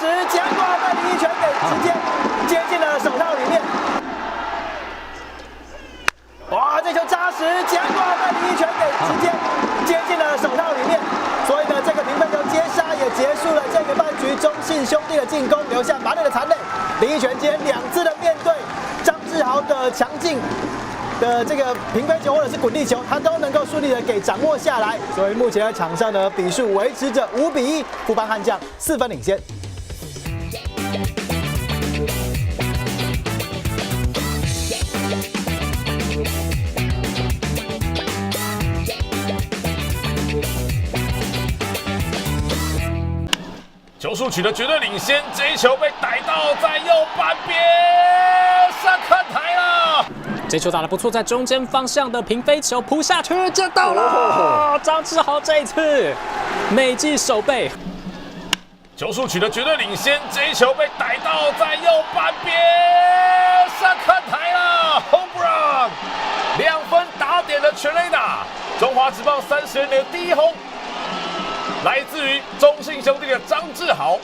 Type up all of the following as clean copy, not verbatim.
实，结果被李一拳给直接接进了手套里面。哇，这球扎实，结果被李一拳给直接接进了手套里面。所以呢，这个平分球接杀也结束了这个半局，中信兄弟的进攻留下满脸的残泪。李一拳今天2次的面对张志豪的强劲的这个平飞球或者是滚地球，他都能够顺利的给掌握下来。所以目前在场上呢，比数维持着5比1，富邦悍将4分领先。球数取得绝对领先，这一球被逮到在右半边上看台了。这球打得不错，在中间方向的平飞球扑下去就到了。张志豪这一次美记守备，球数取得绝对领先，这一球被逮到在右半边上看台了。Home run， 2分打点的全垒打，中华职棒30年的第1轰。来自于中信兄弟的张志豪，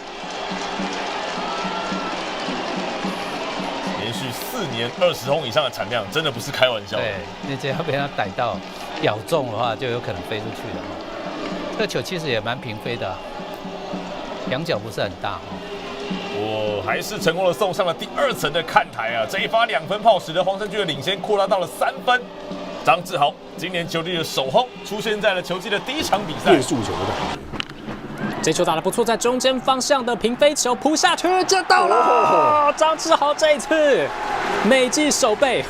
连续4年20轰以上的产量，真的不是开玩笑的。对，你只要被他逮到、咬中的话，就有可能飞出去了。这个球其实也蛮平飞的，仰角不是很大。我还是成功的送上了第2层的看台啊！这一发2分炮使得黄胜军的领先扩大到了3分。张志豪今年球季的首轰出现在了球季的第1场比赛。变速球的。这球打得不错，在中间方向的平飞球扑下去就到了。张志豪这一次美记守备，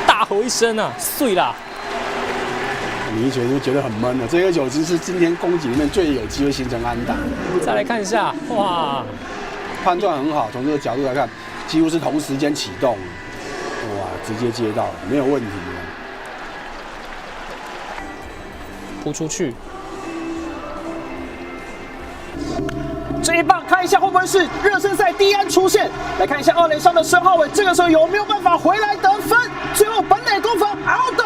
大吼一声啊，碎啦！李一拳就觉得很闷了，这个球是今天攻击里面最有机会形成安打。再来看一下，哇，判断很好，从这个角度来看，几乎是同时间启动，哇，直接接到，没有问题。扑出去。这一棒看一下会不会是热身赛第1安出现？来看一下2垒上的申浩伟，这个时候有没有办法回来得分？最后本垒攻防 out。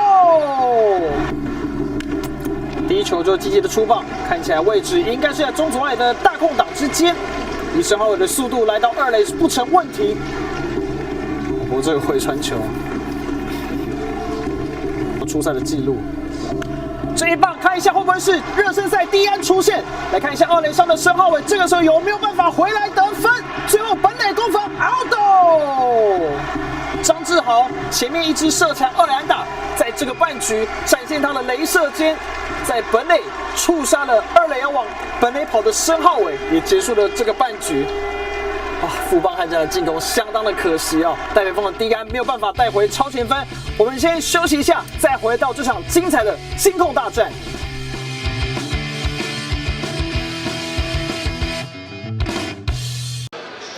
第1球就积极的出棒，看起来位置应该是在中左垒的大空档之间。以申浩伟的速度来到2垒是不成问题。不过这个回传球，出赛的记录。这一棒看一下会不会是热身赛第1安出现？来看一下2垒上的申浩伟，这个时候有没有办法回来得分？最后本垒攻防 out。张志豪前面一支射墙2垒安打，在这个半局展现他的雷射肩，在本垒触杀了2垒要往本垒跑的申浩伟，也结束了这个半局。富邦悍将的进攻相当的可惜哦，戴北峰的第1安没有办法带回超前分。我们先休息一下，再回到这场精彩的金控大战。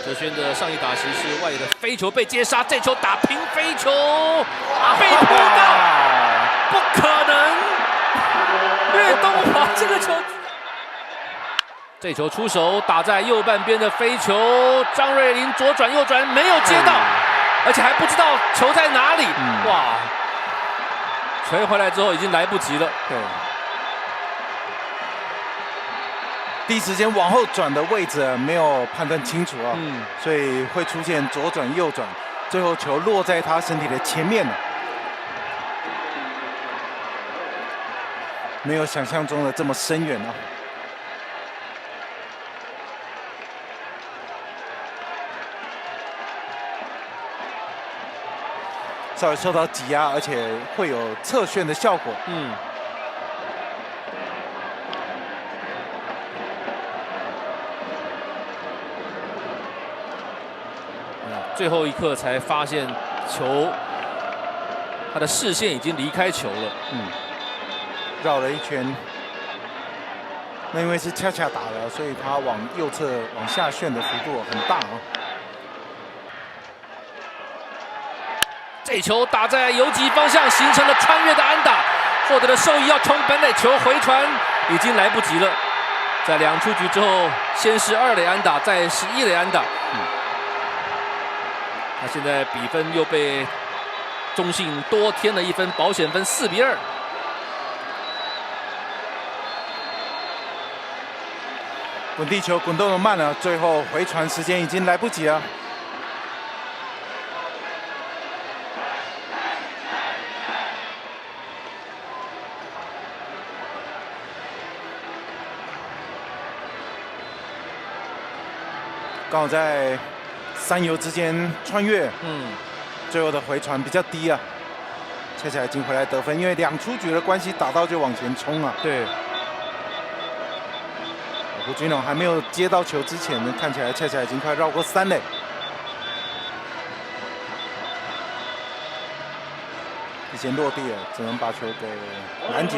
哲轩的上一打席是外野的飞球被接杀，这球打平飞球，被推到，不可能！岳东华这个球。这球出手打在右半边的飞球，张瑞麟左转右转没有接到，而且还不知道球在哪里。哇！传回来之后已经来不及了。对，第一时间往后转的位置没有判断清楚啊，所以会出现左转右转，最后球落在他身体的前面了，没有想象中的这么深远啊。稍微受到挤压，而且会有侧旋的效果。最后一刻才发现球，他的视线已经离开球了。绕了一圈。那因为是恰恰打的，所以他往右侧往下旋的幅度很大啊。这球打在游击方向，形成了穿越的安打，获得了受益，要冲本垒，球回传已经来不及了。在2出局之后，先是2垒安打，再是1垒安打。他现在比分又被中信多添了1分，保险分4比2。滚地球滚动的慢了，最后回传时间已经来不及了。刚好在三游之间穿越，最后的回传比较低啊。恰恰已经回来得分，因为2出局的关系，打到就往前冲啊。对。胡军龙还没有接到球之前呢，看起来恰恰已经快绕过3垒。提前落地了，只能把球给拦截。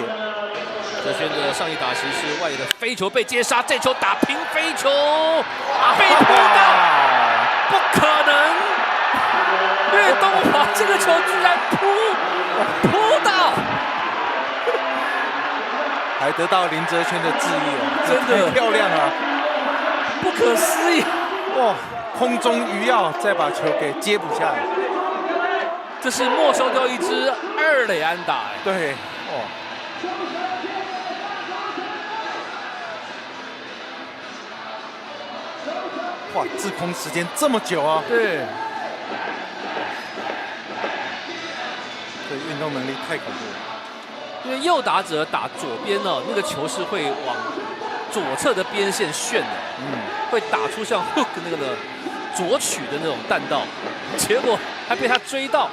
哲轩的上一打席是外野的飞球被接杀，这球打平飞球，被扑到，不可能！岳东华这个球居然扑到，还得到林哲轩的致意哦，真的太漂亮了，不可思议！哇，空中鱼跃，再把球给接捕下来。这是没收掉一支2垒安打，对，哦。哇，滞空时间这么久啊！对，这运动能力太恐怖了。因为右打者打左边呢，那个球是会往左侧的边线旋的，会打出像 hook 那个的左曲的那种弹道，结果还被他追到。